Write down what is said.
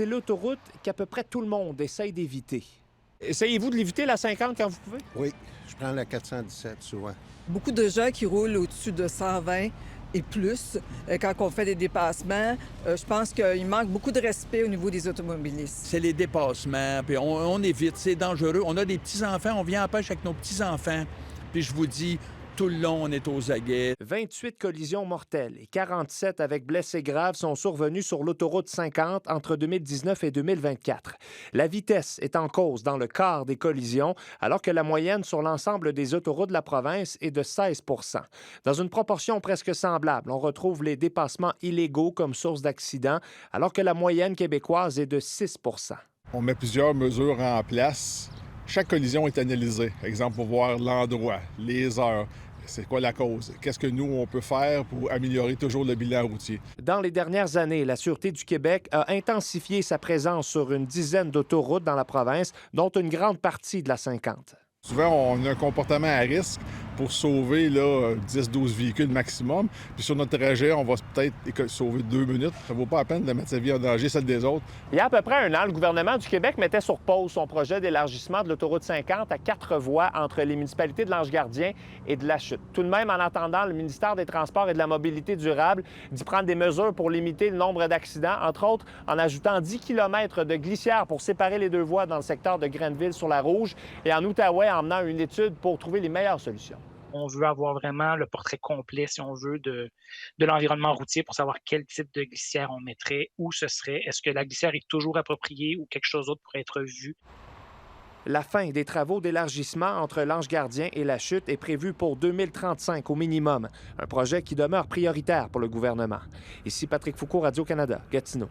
c'est l'autoroute qu'à peu près tout le monde essaye d'éviter. Essayez-vous de l'éviter, la 50, quand vous pouvez? Oui, je prends la 417 souvent. Beaucoup de gens qui roulent au-dessus de 120 et plus quand on fait des dépassements. Je pense qu'il manque beaucoup de respect au niveau des automobilistes. C'est les dépassements, puis on évite, c'est dangereux. On a des petits-enfants, on vient en pêche avec nos petits-enfants. Puis je vous dis, tout le long, on est aux aguets. 28 collisions mortelles et 47 avec blessés graves sont survenues sur l'autoroute 50 entre 2019 et 2024. La vitesse est en cause dans le quart des collisions, alors que la moyenne sur l'ensemble des autoroutes de la province est de 16 %. Dans une proportion presque semblable, on retrouve les dépassements illégaux comme source d'accidents, alors que la moyenne québécoise est de 6 %. On met plusieurs mesures en place. Chaque collision est analysée. Exemple, pour voir l'endroit, les heures, c'est quoi la cause, qu'est-ce que nous, on peut faire pour améliorer toujours le bilan routier. Dans les dernières années, la Sûreté du Québec a intensifié sa présence sur une dizaine d'autoroutes dans la province, dont une grande partie de la 50. Souvent, on a un comportement à risque pour sauver 10-12 véhicules maximum. Puis sur notre trajet, on va peut-être sauver 2 minutes. Ça ne vaut pas la peine de mettre sa vie en danger, celle des autres. Il y a à peu près un an, le gouvernement du Québec mettait sur pause son projet d'élargissement de l'autoroute 50 à 4 voies entre les municipalités de l'Ange-Gardien et de La Chute. Tout de même, en attendant, le ministère des Transports et de la Mobilité durable dit prendre des mesures pour limiter le nombre d'accidents, entre autres en ajoutant 10 km de glissières pour séparer les deux voies dans le secteur de Grenville sur la Rouge et en Outaouais en menant une étude pour trouver les meilleures solutions. On veut avoir vraiment le portrait complet, si on veut, de l'environnement routier pour savoir quel type de glissière on mettrait, où ce serait, est-ce que la glissière est toujours appropriée ou quelque chose d'autre pourrait être vu. La fin des travaux d'élargissement entre l'Ange-Gardien et la Chute est prévue pour 2035 au minimum, un projet qui demeure prioritaire pour le gouvernement. Ici Patrick Foucault, Radio-Canada, Gatineau.